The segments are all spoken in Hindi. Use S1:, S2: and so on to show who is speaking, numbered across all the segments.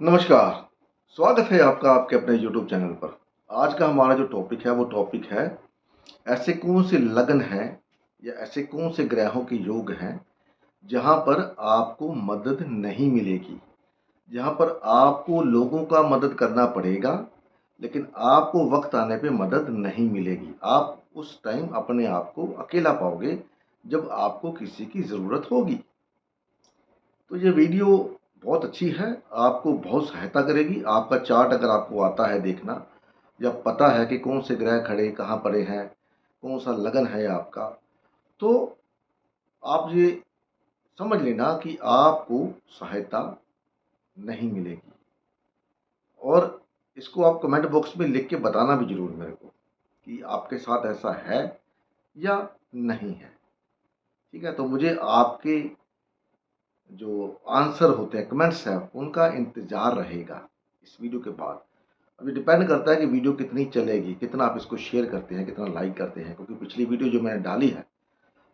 S1: नमस्कार। स्वागत है आपका आपके अपने YouTube चैनल पर। आज का हमारा जो टॉपिक है वो टॉपिक है ऐसे कौन से लग्न हैं या ऐसे कौन से ग्रहों के योग हैं जहाँ पर आपको मदद नहीं मिलेगी, जहाँ पर आपको लोगों का मदद करना पड़ेगा लेकिन आपको वक्त आने पे मदद नहीं मिलेगी। आप उस टाइम अपने आप को अकेला पाओगे जब आपको किसी की ज़रूरत होगी। तो ये वीडियो बहुत अच्छी है, आपको बहुत सहायता करेगी। आपका चार्ट अगर आपको आता है देखना या पता है कि कौन से ग्रह खड़े कहाँ पड़े हैं, कौन सा लगन है आपका, तो आप ये समझ लेना कि आपको सहायता नहीं मिलेगी। और इसको आप कमेंट बॉक्स में लिख के बताना भी ज़रूर मेरे को कि आपके साथ ऐसा है या नहीं है। ठीक है, तो मुझे आपके जो आंसर होते हैं, कमेंट्स हैं, उनका इंतज़ार रहेगा इस वीडियो के बाद। अभी डिपेंड करता है कि वीडियो कितनी चलेगी, कितना आप इसको शेयर करते हैं, कितना लाइक करते हैं। क्योंकि पिछली वीडियो जो मैंने डाली है,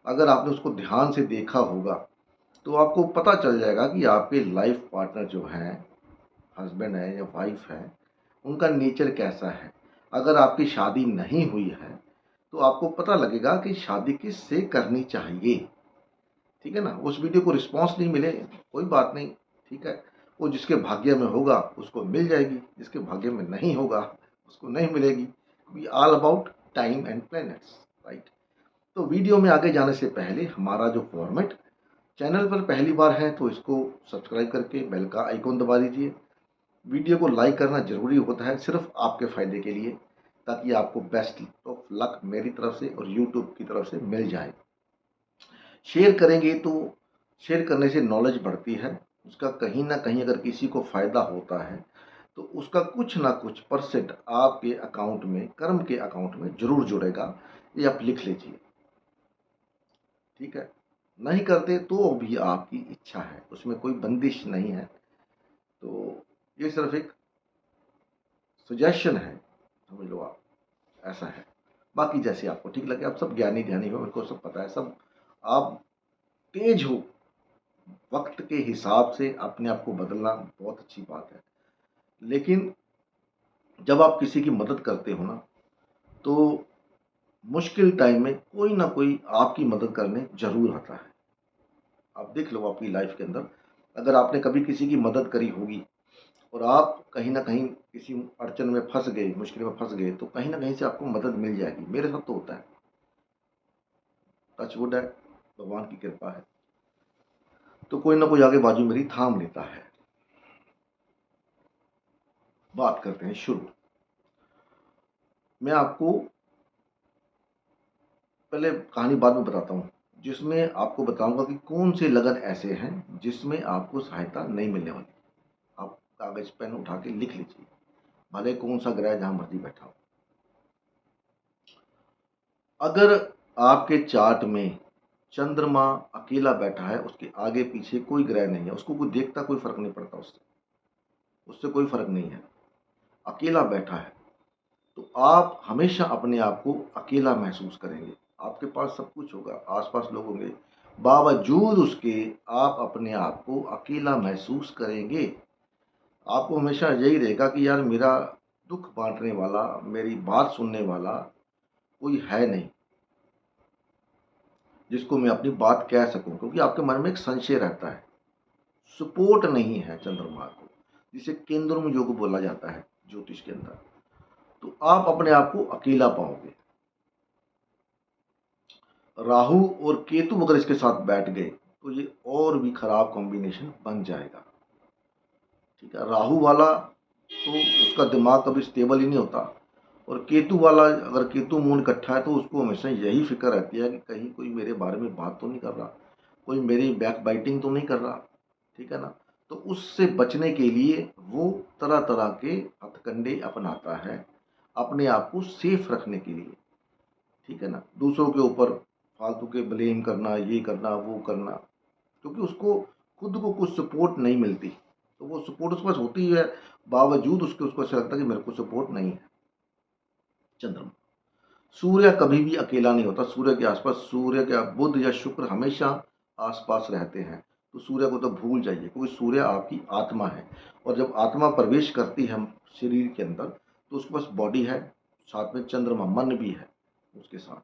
S1: अगर आपने उसको ध्यान से देखा होगा तो आपको पता चल जाएगा कि आपके लाइफ पार्टनर जो हैं, हस्बैंड है या वाइफ है, उनका नेचर कैसा है। अगर आपकी शादी नहीं हुई है तो आपको पता लगेगा कि शादी किससे करनी चाहिए। ठीक है ना, उस वीडियो को रिस्पॉन्स नहीं मिले कोई बात नहीं, ठीक है, वो जिसके भाग्य में होगा उसको मिल जाएगी, जिसके भाग्य में नहीं होगा उसको नहीं मिलेगी। We all about time and planets, right. तो वीडियो में आगे जाने से पहले हमारा जो फॉर्मेट, चैनल पर पहली बार है तो इसको सब्सक्राइब करके बेल का आइकॉन दबा दीजिए। वीडियो को लाइक करना जरूरी होता है सिर्फ आपके फ़ायदे के लिए, ताकि आपको बेस्ट ऑफ लक मेरी तरफ से और यूट्यूब की तरफ से मिल जाए। शेयर करेंगे तो शेयर करने से नॉलेज बढ़ती है, उसका कहीं ना कहीं अगर किसी को फ़ायदा होता है तो उसका कुछ ना कुछ परसेंट आपके अकाउंट में, कर्म के अकाउंट में ज़रूर जुड़ेगा। ये आप लिख लीजिए, ठीक है। नहीं करते तो भी आपकी इच्छा है, उसमें कोई बंदिश नहीं है। तो ये सिर्फ एक सजेशन है, समझ लो आप, ऐसा है। बाकी जैसे आपको ठीक लगे, आप सब ज्ञानी ध्यानी हो, मेरे को सब पता है, सब आप तेज हो। वक्त के हिसाब से अपने आप को बदलना बहुत अच्छी बात है, लेकिन जब आप किसी की मदद करते हो ना, तो मुश्किल टाइम में कोई ना कोई आपकी मदद करने ज़रूर आता है। आप देख लो अपनी लाइफ के अंदर, अगर आपने कभी किसी की मदद करी होगी और आप कहीं न कहीं किसी अड़चन में फँस गए, मुश्किल में फँस गए, तो कहीं न कहीं से आपको मदद मिल जाएगी। मेरे साथ तो होता है, टच वुड है, भगवान की कृपा है। तो कोई ना कोई आगे बाजू मेरी थाम लेता है। बात करते हैं शुरू। मैं आपको पहले कहानी बाद में बताता हूँ, जिसमें आपको बताऊंगा कि कौन से लगन ऐसे हैं जिसमें आपको सहायता नहीं मिलने वाली। आप कागज पेन उठा के लिख लीजिए, भले कौन सा ग्रह जहां मर्जी बैठा हो। अगर आपके चार्ट में चंद्रमा अकेला बैठा है, उसके आगे पीछे कोई ग्रह नहीं है, उसको कोई देखता, कोई फर्क नहीं पड़ता, उससे उससे कोई फर्क नहीं है, अकेला बैठा है, तो आप हमेशा अपने आप को अकेला महसूस करेंगे। आपके पास सब कुछ होगा, आसपास लोग होंगे, बावजूद उसके आप अपने आप को अकेला महसूस करेंगे। आपको हमेशा यही रहेगा कि यार मेरा दुख बांटने वाला, मेरी बात सुनने वाला कोई है नहीं जिसको मैं अपनी बात कह सकूं, क्योंकि आपके मन में एक संशय रहता है, सपोर्ट नहीं है चंद्रमा को, जिसे केंद्रम योग बोला जाता है ज्योतिष के अंदर। तो आप अपने आप को अकेला पाओगे। राहु और केतु अगर इसके साथ बैठ गए तो ये और भी खराब कॉम्बिनेशन बन जाएगा। ठीक है, राहु वाला तो उसका दिमाग कभी स्टेबल ही नहीं होता, और केतु वाला, अगर केतु मून इकट्ठा है तो उसको हमेशा यही फिक्र रहती है कि कहीं कोई मेरे बारे में बात तो नहीं कर रहा, कोई मेरी बैक बाइटिंग तो नहीं कर रहा। ठीक है ना, तो उससे बचने के लिए वो तरह तरह के हथकंडे अपनाता है अपने आप को सेफ रखने के लिए। ठीक है ना, दूसरों के ऊपर फालतू के ब्लेम करना, ये करना वो करना, क्योंकि उसको खुद को कुछ सपोर्ट नहीं मिलती। तो वो सपोर्ट उसके पास होती है, बावजूद उसके उसको ऐसा लगता है कि मेरे को सपोर्ट नहीं है। चंद्रमा, सूर्य कभी भी अकेला नहीं होता, सूर्य के आसपास, सूर्य के बुध या शुक्र हमेशा आसपास रहते हैं। तो सूर्य को तो भूल जाइए, क्योंकि सूर्य आपकी आत्मा है। और जब आत्मा प्रवेश करती है शरीर के अंदर, तो उसके पास बॉडी है, साथ में चंद्रमा मन भी है उसके साथ।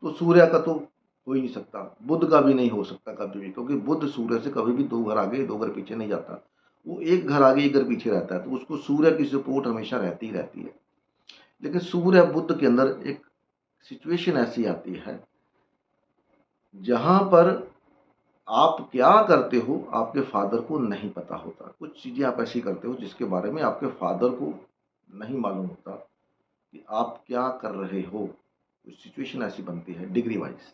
S1: तो सूर्य का तो हो ही नहीं सकता, बुध का भी नहीं हो सकता कभी भी, क्योंकि बुध सूर्य से कभी भी 2 घर आगे 2 घर पीछे नहीं जाता। वो 1 घर आगे 1 घर पीछे रहता है, तो उसको सूर्य की सपोर्ट हमेशा रहती ही रहती है। लेकिन सूर्य बुध के अंदर एक सिचुएशन ऐसी आती है जहां पर आप क्या करते हो आपके फादर को नहीं पता होता। कुछ चीज़ें आप ऐसी करते हो जिसके बारे में आपके फादर को नहीं मालूम होता कि आप क्या कर रहे हो। कुछ सिचुएशन ऐसी बनती है डिग्री वाइज,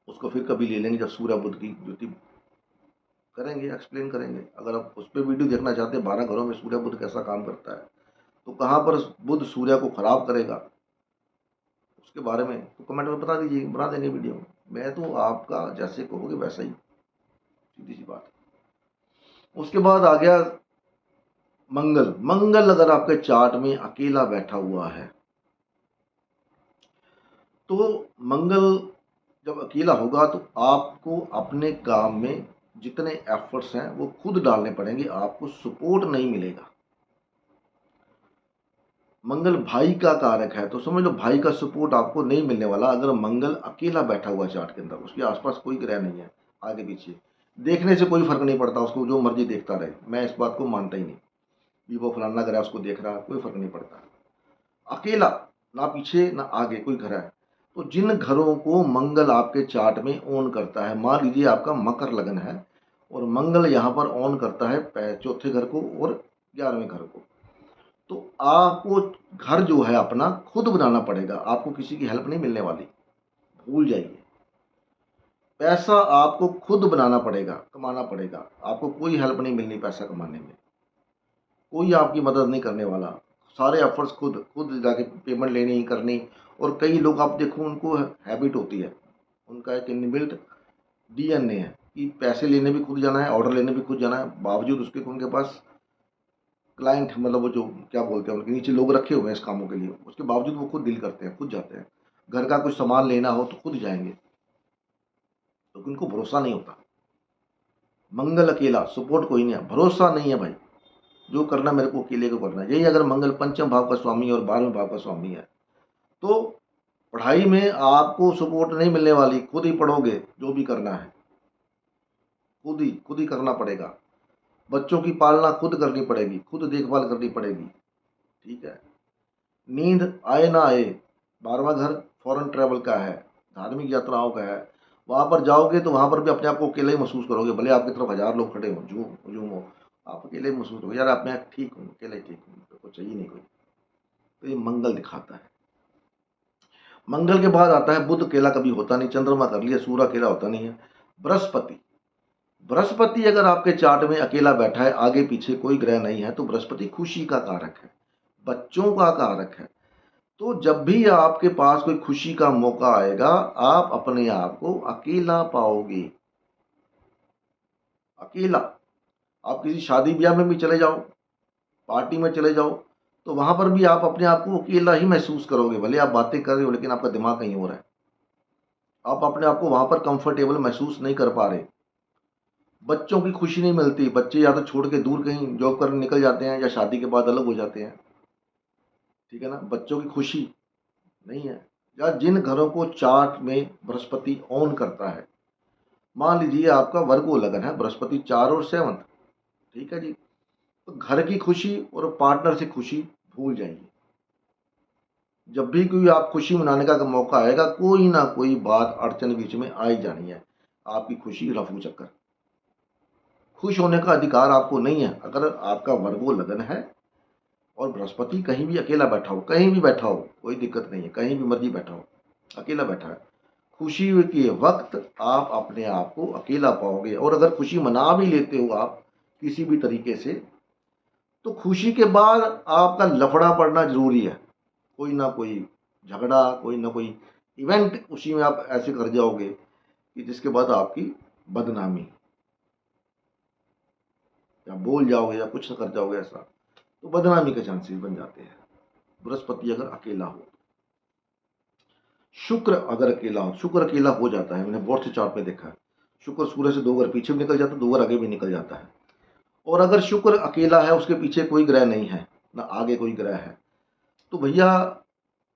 S1: उसको फिर कभी ले लेंगे जब सूर्य बुध की ज्योति करेंगे, एक्सप्लेन करेंगे। अगर आप उस पर वीडियो देखना चाहते हैं 12 घरों में सूर्य बुध कैसा काम करता है, तो कहाँ पर बुध सूर्य को खराब करेगा उसके बारे में, तो कमेंट में बता दीजिए, बना देंगे वीडियो। मैं तो आपका जैसे कहोगे वैसा ही, सीधी सी बात। उसके बाद आ गया मंगल। मंगल अगर आपके चार्ट में अकेला बैठा हुआ है, तो मंगल जब अकेला होगा तो आपको अपने काम में जितने एफर्ट्स हैं वो खुद डालने पड़ेंगे, आपको सपोर्ट नहीं मिलेगा। मंगल भाई का कारक है, तो समझ लो भाई का सपोर्ट आपको नहीं मिलने वाला अगर मंगल अकेला बैठा हुआ चार्ट के अंदर, उसके आसपास कोई ग्रह नहीं है आगे पीछे। देखने से कोई फर्क नहीं पड़ता, उसको जो मर्जी देखता रहे, मैं इस बात को मानता ही नहीं कि वो फलाना ग्रह उसको देख रहा, कोई फर्क नहीं पड़ता। अकेला, ना पीछे ना आगे कोई घर है। तो जिन घरों को मंगल आपके चार्ट में ऑन करता है, मान लीजिए आपका मकर लगन है और मंगल यहाँ पर ऑन करता है चौथे घर को और 11वें घर को, तो आपको घर जो है अपना खुद बनाना पड़ेगा, आपको किसी की हेल्प नहीं मिलने वाली, भूल जाइए। पैसा आपको खुद बनाना पड़ेगा, कमाना पड़ेगा, आपको कोई हेल्प नहीं मिलनी पैसा कमाने में, कोई आपकी मदद नहीं करने वाला। सारे एफर्ट्स खुद खुद जाके पेमेंट लेनी करनी। और कई लोग आप देखो उनको हैबिट होती है, उनका एक इनबिल्ट डीएनए है कि पैसे लेने भी खुद जाना है, ऑर्डर लेने भी खुद जाना है, बावजूद उसके उनके पास क्लाइंट, मतलब वो जो क्या बोलते हैं उनके नीचे लोग रखे हुए हैं इस कामों के लिए, उसके बावजूद वो खुद डील करते हैं, खुद जाते हैं। घर का कुछ सामान लेना हो तो खुद जाएंगे, तो उनको भरोसा नहीं होता। मंगल अकेला, सपोर्ट कोई नहीं है, भरोसा नहीं है भाई, जो करना मेरे को अकेले को करना है। यही अगर मंगल पंचम भाव का स्वामी और 12वें भाव का स्वामी है, तो पढ़ाई में आपको सपोर्ट नहीं मिलने वाली, खुद ही पढ़ोगे, जो भी करना है खुद ही करना पड़ेगा। बच्चों की पालना खुद करनी पड़ेगी, खुद देखभाल करनी पड़ेगी, ठीक है। नींद आए ना आए, 12वां घर फॉरेन ट्रैवल का है, धार्मिक यात्राओं का है, वहाँ पर जाओगे तो वहाँ पर भी अपने आप को अकेले ही महसूस करोगे, भले आपकी तरफ 1000 लोग खड़े हों, जो जो हो, आप अकेले ही महसूस करोगे, यार आप मैं ठीक हूँ, अकेले ठीक हूँ, तो कुछ चाहिए नहीं कोई। तो ये मंगल दिखाता है। मंगल के बाद आता है बुध, अकेला कभी होता नहीं, चंद्रमा कर लिया, सूर्य अकेला होता नहीं है। बृहस्पति, बृहस्पति अगर आपके चार्ट में अकेला बैठा है, आगे पीछे कोई ग्रह नहीं है, तो बृहस्पति खुशी का कारक है, बच्चों का कारक है। तो जब भी आपके पास कोई खुशी का मौका आएगा, आप अपने आप को अकेला पाओगे, अकेला। आप किसी शादी ब्याह में भी चले जाओ, पार्टी में चले जाओ, तो वहां पर भी आप अपने आप को अकेला ही महसूस करोगे, भले आप बातें कर रहे हो लेकिन आपका दिमाग कहीं और है, आप अपने आप को वहां पर कंफर्टेबल महसूस नहीं कर पा रहे। बच्चों की खुशी नहीं मिलती, बच्चे या तो छोड़ के दूर कहीं जॉब करने निकल जाते हैं या शादी के बाद अलग हो जाते हैं, ठीक है ना, बच्चों की खुशी नहीं है। या जिन घरों को चार्ट में बृहस्पति ऑन करता है, मान लीजिए आपका वर्गो लगन है, बृहस्पति 4 और 7, ठीक है जी, तो घर की खुशी और पार्टनर से खुशी भूल जाइए। जब भी कोई आप खुशी मनाने का मौका आएगा, कोई ना कोई बात अड़चन बीच में आ ही जानी है, आपकी खुशी रफू चक्कर। खुश होने का अधिकार आपको नहीं है अगर आपका वर्गो लगन है और बृहस्पति कहीं भी अकेला बैठा हो, कहीं भी बैठा हो, कोई दिक्कत नहीं है, कहीं भी मर्जी बैठा हो, अकेला बैठा है, खुशी के वक्त आप अपने आप को अकेला पाओगे। और अगर खुशी मना भी लेते हो आप किसी भी तरीके से, तो खुशी के बाद आपका लफड़ा पड़ना जरूरी है, कोई ना कोई झगड़ा, कोई ना कोई इवेंट उसी में आप ऐसे कर जाओगे कि जिसके बाद आपकी बदनामी, या बोल जाओगे या कुछ कर जाओगे ऐसा, तो बदनामी के चांसेस बन जाते हैं, बृहस्पति अगर अकेला हो। शुक्र अगर अकेला हो, शुक्र अकेला हो जाता है, मैंने बहुत से चार्ट में देखा है, शुक्र सूर्य से 2 घर पीछे भी निकल जाता है, 2 घर आगे भी निकल जाता है। और अगर शुक्र अकेला है, उसके पीछे कोई ग्रह नहीं है, ना आगे कोई ग्रह है, तो भैया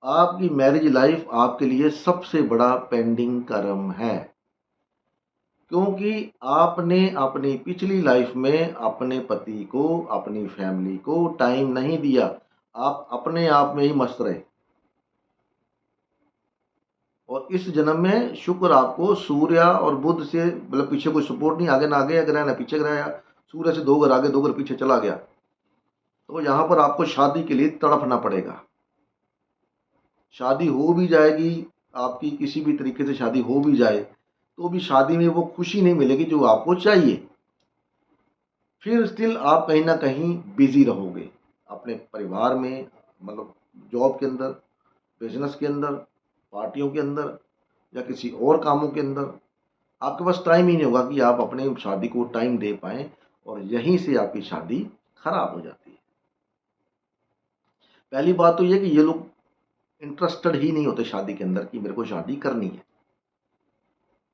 S1: आपकी मैरिज लाइफ आपके लिए सबसे बड़ा पेंडिंग कर्म है। क्योंकि आपने अपनी पिछली लाइफ में अपने पति को, अपनी फैमिली को टाइम नहीं दिया। आप अपने आप में ही मस्त रहे। और इस जन्म में शुक्र आपको सूर्य और बुध से, मतलब पीछे कोई सपोर्ट नहीं, आगे ना आगे ग्रह ना पीछे ग्रह, या सूर्य से 2 घर आगे 2 घर पीछे चला गया, तो यहाँ पर आपको शादी के लिए तड़पना पड़ेगा। शादी हो भी जाएगी आपकी, किसी भी तरीके से शादी हो भी जाए, तो भी शादी में वो खुशी नहीं मिलेगी जो आपको चाहिए। फिर स्टिल आप कहीं ना कहीं बिजी रहोगे अपने परिवार में, मतलब जॉब के अंदर, बिजनेस के अंदर, पार्टियों के अंदर, या किसी और कामों के अंदर। आपके पास टाइम ही नहीं होगा कि आप अपने शादी को टाइम दे पाएँ, और यहीं से आपकी शादी खराब हो जाती है। पहली बात तो ये कि ये लोग इंटरेस्टेड ही नहीं होते शादी के अंदर कि मेरे को शादी करनी है।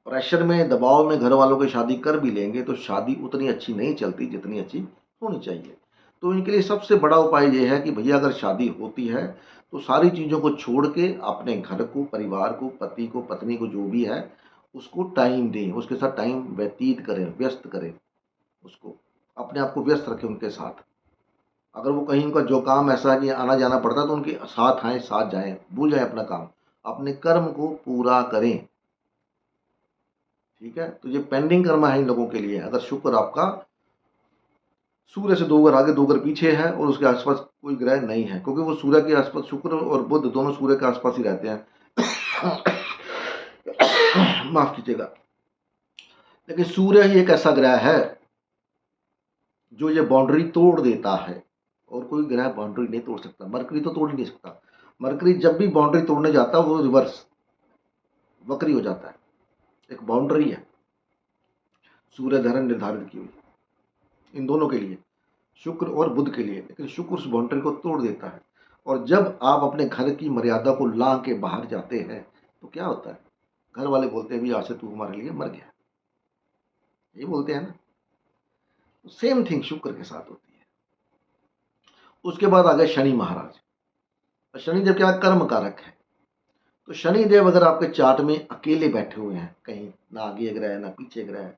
S1: प्रेशर में, दबाव में घर वालों की शादी कर भी लेंगे तो शादी उतनी अच्छी नहीं चलती जितनी अच्छी होनी चाहिए। तो इनके लिए सबसे बड़ा उपाय ये है कि भैया अगर शादी होती है तो सारी चीज़ों को छोड़ के अपने घर को, परिवार को, पति को, पत्नी को, जो भी है उसको टाइम दें, उसके साथ टाइम व्यतीत करें, व्यस्त करें, उसको अपने आप को व्यस्त रखें उनके साथ। अगर वो कहीं, उनका जो काम ऐसा है कि आना जाना पड़ता है, तो उनके साथ आएँ, साथ जाएँ, भूल जाएँ अपना काम, अपने कर्म को पूरा करें। ठीक है, तो ये पेंडिंग कर्म है इन लोगों के लिए। अगर शुक्र आपका सूर्य से 2 घर आगे 2 घर पीछे है और उसके आसपास कोई ग्रह नहीं है, क्योंकि वो सूर्य के आसपास, शुक्र और बुध दोनों सूर्य के आसपास ही रहते हैं। माफ कीजिएगा। लेकिन सूर्य ही एक ऐसा ग्रह है जो ये बाउंड्री तोड़ देता है, और कोई ग्रह बाउंड्री नहीं तोड़ सकता। मरकरी तो तोड़ ही नहीं सकता। मरकरी जब भी बाउंड्री तोड़ने जाता है वो रिवर्स, वक्री हो जाता है। एक बाउंड्री है सूर्य धरण निर्धारित की हुई इन दोनों के लिए, शुक्र और बुध के लिए, लेकिन शुक्र उस बाउंड्री को तोड़ देता है। और जब आप अपने घर की मर्यादा को लांघ के बाहर जाते हैं तो क्या होता है, घर वाले बोलते हैं भी आज से तू हमारे लिए मर गया, ये बोलते हैं ना। तो सेम थिंग शुक्र के साथ होती है। उसके बाद आ गए शनि महाराज। शनिदेव क्या, कर्म कारक है। तो शनिदेव अगर आपके चार्ट में अकेले बैठे हुए हैं, कहीं ना आगे ग्रह है ना पीछे ग्रह है,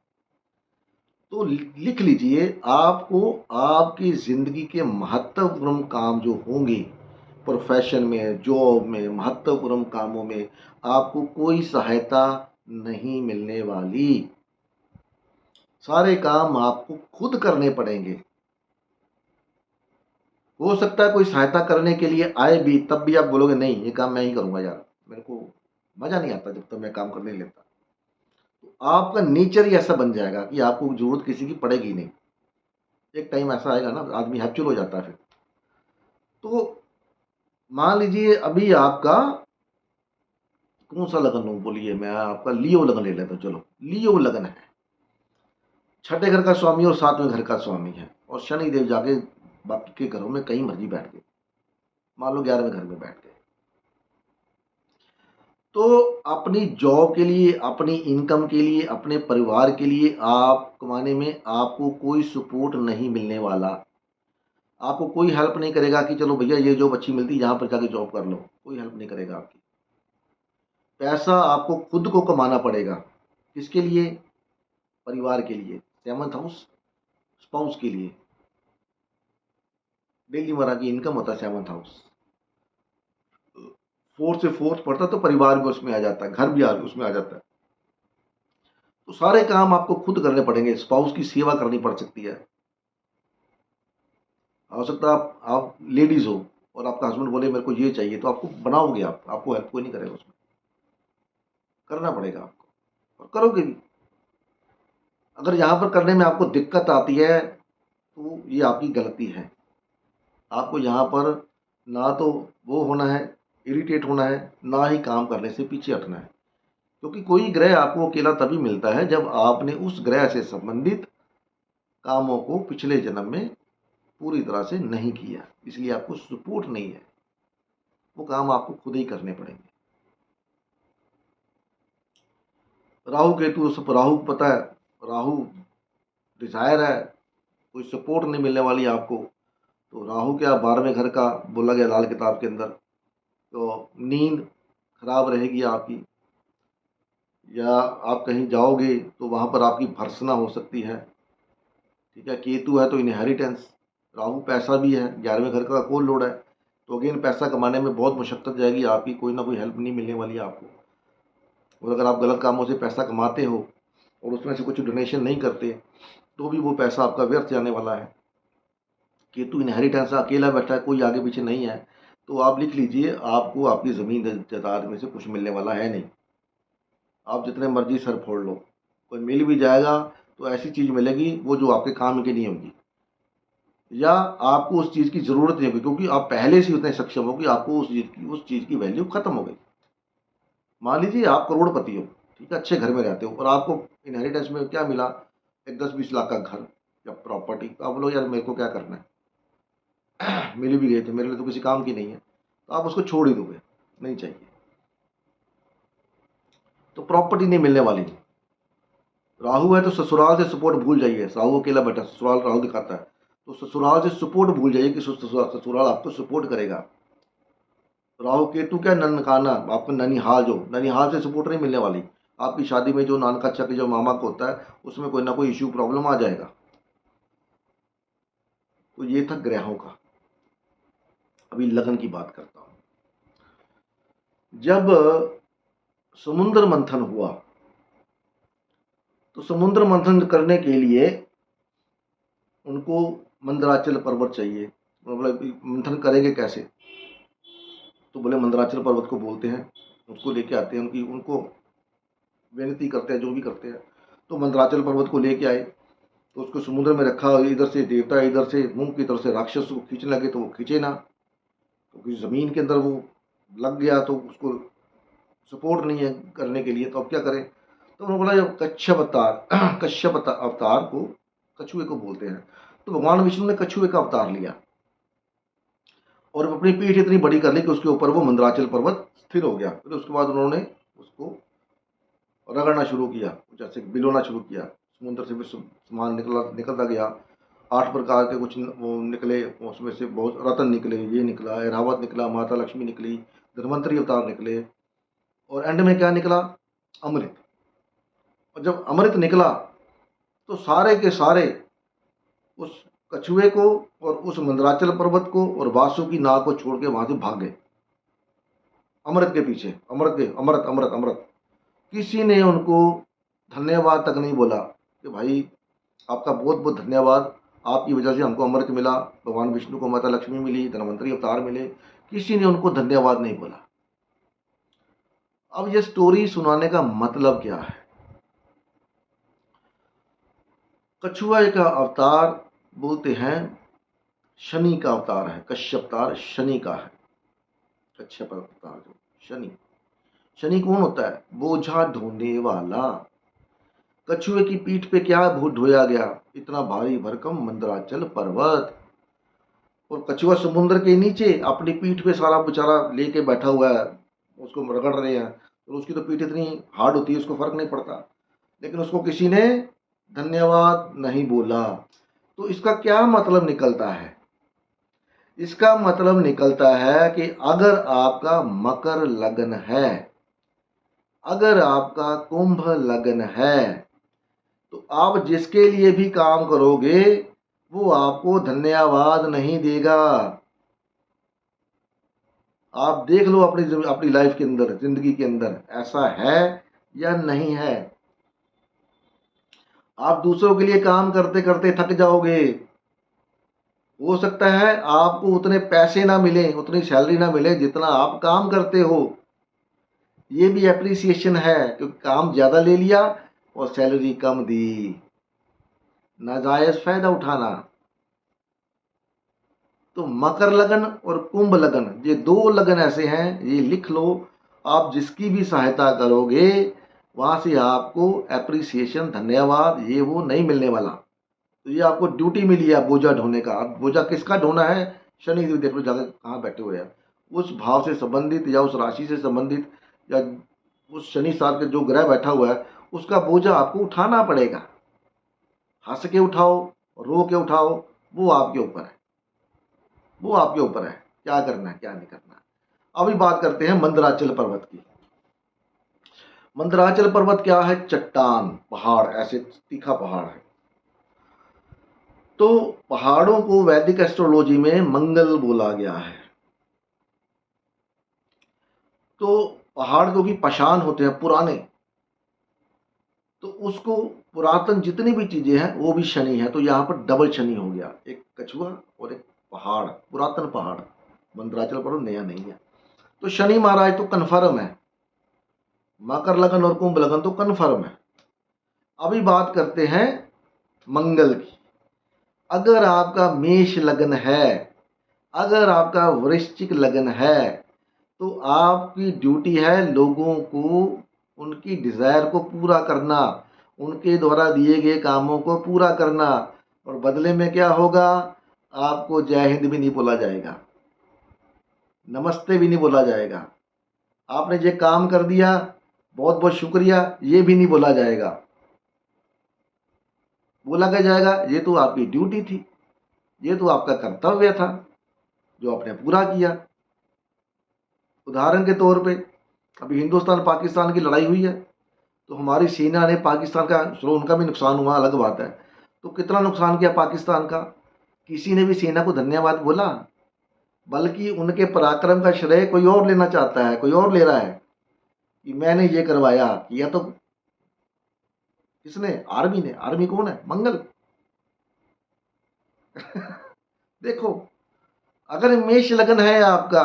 S1: तो लिख लीजिए, आपको आपकी जिंदगी के महत्वपूर्ण काम जो होंगे, प्रोफेशन में, जॉब में, महत्वपूर्ण कामों में आपको कोई सहायता नहीं मिलने वाली। सारे काम आपको खुद करने पड़ेंगे। हो सकता है कोई सहायता करने के लिए आए भी, तब भी आप बोलोगे नहीं ये काम मैं ही करूंगा यार, मेरे को मजा नहीं आता जब तक मैं काम करने नहीं लेता। तो आपका नेचर ही ऐसा बन जाएगा कि आपको जरूरत किसी की पड़ेगी नहीं। एक टाइम ऐसा आएगा ना, आदमी हैप्चुअल हो जाता है फिर। तो मान लीजिए अभी आपका कौन सा लगन हो, बोलिए, मैं आपका लियो लगन ले लेता हूं। चलो, लियो लगन है, छठे घर का स्वामी और 7वें घर का स्वामी है, और शनि देव जाके बाकी के घरों में कहीं मर्जी बैठ गए, मान लो 11वें घर में बैठ गए। तो अपनी जॉब के लिए, अपनी इनकम के लिए, अपने परिवार के लिए आप कमाने में आपको कोई सपोर्ट नहीं मिलने वाला। आपको कोई हेल्प नहीं करेगा कि चलो भैया ये जॉब अच्छी मिलती है यहाँ पर जाके जॉब कर लो, कोई हेल्प नहीं करेगा आपकी। पैसा आपको खुद को कमाना पड़ेगा। किसके लिए? परिवार के लिए, 7th हाउस, स्पाउस के लिए। डेली मरा की इनकम होता है 7th हाउस। 4 से 4 पड़ता तो परिवार भी उसमें आ जाता है, घर भी उसमें आ जाता है। तो सारे काम आपको खुद करने पड़ेंगे। स्पाउस की सेवा करनी पड़ सकती है। हो सकता है आप लेडीज हो और आपका हस्बैंड बोले मेरे को ये चाहिए, तो आपको बनाओगे, आपको हेल्प कोई नहीं करेगा, उसमें करना पड़ेगा आपको, और करोगे भी। अगर यहाँ पर करने में आपको दिक्कत आती है तो ये आपकी गलती है। आपको यहाँ पर ना तो वो होना है, इरिटेट होना है, ना ही काम करने से पीछे हटना है। क्योंकि कोई ग्रह आपको अकेला तभी मिलता है जब आपने उस ग्रह से संबंधित कामों को पिछले जन्म में पूरी तरह से नहीं किया, इसलिए आपको सपोर्ट नहीं है। वो काम आपको खुद ही करने पड़ेंगे। राहु केतु, सब राहु को पता है, राहु डिजायर है, कोई सपोर्ट नहीं मिलने वाली आपको। तो राहु क्या 12वें घर का बोला गया लाल किताब के अंदर। तो नींद खराब रहेगी आपकी, या आप कहीं जाओगे तो वहाँ पर आपकी भर्त्सना हो सकती है। ठीक है, केतु है तो इनहेरिटेंस, राहु पैसा भी है, 11वें घर का कोल लोड है, तो अगेन पैसा कमाने में बहुत मुशक्कत जाएगी आपकी, कोई ना कोई हेल्प नहीं मिलने वाली है आपको। और अगर आप गलत कामों से पैसा कमाते हो और उसमें से कुछ डोनेशन नहीं करते तो भी वो पैसा आपका व्यर्थ जाने वाला है। केतु इनहेरिटेंस, अकेला बैठा है, कोई आगे पीछे नहीं है, तो आप लिख लीजिए आपको आपकी ज़मीन जायदाद में से कुछ मिलने वाला है नहीं। आप जितने मर्जी सर फोड़ लो, कोई मिल भी जाएगा तो ऐसी चीज़ मिलेगी वो जो आपके काम की नहीं होगी, या आपको उस चीज़ की ज़रूरत नहीं होगी, क्योंकि आप पहले से उतने सक्षम हो कि आपको उस चीज़ की वैल्यू खत्म हो गई। मान लीजिए आप करोड़पति हो, ठीक है, अच्छे घर में रहते हो, और आपको इनहेरिटेंस में क्या मिला, एक 10-20 लाख का घर या प्रॉपर्टी। तो आप बोलो यार मेरे को क्या करना है, मिल भी गए थे, मेरे लिए तो किसी काम की नहीं है, तो आप उसको छोड़ ही दोगे, नहीं चाहिए। तो प्रॉपर्टी नहीं मिलने वाली। राहु है तो ससुराल से सपोर्ट भूल जाइए, राहु अकेला बैठा, ससुराल राहु दिखाता है, तो ससुराल से सपोर्ट भूल जाइए कि ससुराल आपको सपोर्ट करेगा। राहु केतु क्या, ननकाना, आपको ननिहाल, जो ननिहाल से सपोर्ट नहीं मिलने वाली। आपकी शादी में जो नानका चक जो मामा को होता है उसमें कोई ना कोई इश्यू प्रॉब्लम आ जाएगा। तो ये था ग्रहों का। अभी लगन की बात करता हूं। जब समुद्र मंथन हुआ तो समुद्र मंथन करने के लिए उनको मंदराचल पर्वत चाहिए। मतलब मंथन करेंगे कैसे, तो बोले मंदराचल पर्वत को बोलते हैं, उसको लेके आते हैं, उनको विनती करते हैं, जो भी करते हैं। तो मंदराचल पर्वत को लेके आए, तो उसको समुद्र में रखा, इधर से देवता, इधर से मुंह की तरफ से राक्षस को खींचने लगे, तो वो खींचे ना, क्योंकि ज़मीन के अंदर वो लग गया, तो उसको सपोर्ट नहीं है करने के लिए, तो अब क्या करें। तो उन्होंने बोला कच्छप अवतार, कश्यप अवतार को, कछुए को बोलते हैं। तो भगवान विष्णु ने कछुए का अवतार लिया और अपनी पीठ इतनी बड़ी कर ली कि उसके ऊपर वो मंदराचल पर्वत स्थिर हो गया। फिर उसके बाद उन्होंने उसको रगड़ना शुरू किया, जैसे बिलोना शुरू किया। समुद्र से भी सामान निकलता गया, 8 प्रकार के कुछ वो निकले, उसमें से बहुत रतन निकले, ये निकला, ऐरावत निकला, माता लक्ष्मी निकली, धन्वंतरी अवतार निकले, और एंड में क्या निकला, अमृत। और जब अमृत निकला तो सारे के सारे उस कछुए को और उस मंदराचल पर्वत को और वासुकी नाग को छोड़ के वहां से भाग गए अमृत के पीछे। अमृत के, अमृत अमृत अमृत, किसी ने उनको धन्यवाद तक नहीं बोला कि भाई आपका बहुत बहुत धन्यवाद, आपकी वजह से हमको अमृत मिला, भगवान विष्णु को माता लक्ष्मी मिली, धन्वंतरी अवतार मिले, किसी ने उनको धन्यवाद नहीं बोला। अब ये स्टोरी सुनाने का मतलब क्या है। कछुआ का अवतार बोलते हैं शनि का अवतार है, कश्यप अवतार शनि का है। कश्यप अवतार जो शनि, शनि कौन होता है, बोझा ढोने वाला। कछुए की पीठ पे क्या ढोया गया, इतना भारी भरकम मंदराचल पर्वत। और कछुआ समुद्र के नीचे अपनी पीठ पे सारा बेचारा लेके बैठा हुआ है, उसको रगड़ रहे हैं, और उसकी तो पीठ इतनी हार्ड होती है, उसको फर्क नहीं पड़ता, लेकिन उसको किसी ने धन्यवाद नहीं बोला। तो इसका क्या मतलब निकलता है, इसका मतलब निकलता है कि अगर आपका मकर लगन है, अगर आपका कुंभ लगन है, तो आप जिसके लिए भी काम करोगे वो आपको धन्यवाद नहीं देगा। आप देख लो अपनी अपनी लाइफ के अंदर, जिंदगी के अंदर ऐसा है या नहीं है। आप दूसरों के लिए काम करते करते थक जाओगे, हो सकता है आपको उतने पैसे ना मिले, उतनी सैलरी ना मिले जितना आप काम करते हो। ये भी एप्रिसिएशन है, क्योंकि काम ज़्यादा ले लिया और सैलरी कम दी, नाजायज़ फायदा उठाना। तो मकर लगन और कुंभ लगन, ये दो लगन ऐसे हैं, ये लिख लो। आप जिसकी भी सहायता करोगे वहां से आपको एप्रिसिएशन, धन्यवाद, ये वो नहीं मिलने वाला। तो ये आपको ड्यूटी मिली है बोझा ढोने का। अब बोझा किसका ढोना है, शनि देव देख लो जाकर कहाँ बैठे हुए हैं, उस भाव से संबंधित या उस राशि से संबंधित, या उस शनि साल के जो ग्रह बैठा हुआ है उसका बोझा आपको उठाना पड़ेगा। हंस के उठाओ, रो के उठाओ, वो आपके ऊपर है, वो आपके ऊपर है क्या करना है क्या नहीं करना। अभी बात करते हैं मंदराचल पर्वत की। मंदराचल पर्वत क्या है? चट्टान, पहाड़, ऐसे तीखा पहाड़ है। तो पहाड़ों को वैदिक एस्ट्रोलॉजी में मंगल बोला गया है। तो पहाड़ जो कि पाषाण होते हैं पुराने, तो उसको पुरातन जितनी भी चीजें हैं वो भी शनि है। तो यहाँ पर डबल शनि हो गया, एक कछुआ और एक पहाड़, पुरातन पहाड़। मंदराचल पर्वत नया नहीं है। तो शनि महाराज तो कन्फर्म है, मकर लगन और कुंभ लगन तो कन्फर्म है। अभी बात करते हैं मंगल की। अगर आपका मेष लगन है, अगर आपका वृश्चिक लगन है, तो आपकी ड्यूटी है लोगों को उनकी डिजायर को पूरा करना, उनके द्वारा दिए गए कामों को पूरा करना। और बदले में क्या होगा? आपको जय हिंद भी नहीं बोला जाएगा, नमस्ते भी नहीं बोला जाएगा, आपने ये काम कर दिया बहुत बहुत शुक्रिया ये भी नहीं बोला जाएगा। बोला क्या जाएगा? ये तो आपकी ड्यूटी थी, ये तो आपका कर्तव्य था जो आपने पूरा किया। उदाहरण के तौर पे अभी हिंदुस्तान पाकिस्तान की लड़ाई हुई है, तो हमारी सेना ने पाकिस्तान का, चलो उनका भी नुकसान हुआ अलग बात है, तो कितना नुकसान किया पाकिस्तान का? किसी ने भी सेना को धन्यवाद बोला? बल्कि उनके पराक्रम का श्रेय कोई और लेना चाहता है, कोई और ले रहा है कि मैंने ये करवाया। किया तो किसने? आर्मी ने। आर्मी कौन है? मंगल। देखो, अगर मेष लगन है आपका,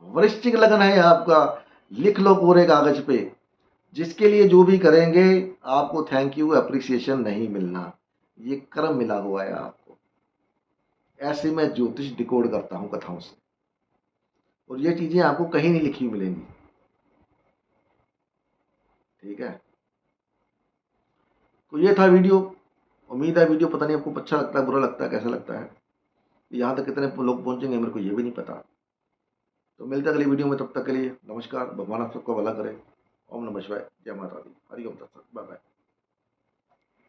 S1: वृश्चिक लगन है आपका, लिख लो पूरे कागज पे, जिसके लिए जो भी करेंगे आपको थैंक यू अप्रिसिएशन नहीं मिलना, ये कर्म मिला हुआ है आपको। ऐसे मैं ज्योतिष डिकोड करता हूं कथाओं से, और ये चीजें आपको कहीं नहीं लिखी मिलेंगी। ठीक है, तो ये था वीडियो। उम्मीद है वीडियो, पता नहीं आपको अच्छा लगता है, बुरा लगता है, कैसा लगता है, यहाँ तक कितने लोग पहुंचेंगे मेरे को ये भी नहीं पता। तो मिलते हैं अगली वीडियो में, तब तक के लिए नमस्कार। भगवान आप सबका भला करे। ओम नमः शिवाय, जय माता दी, हरि ओम तत्सत, बाय बाय।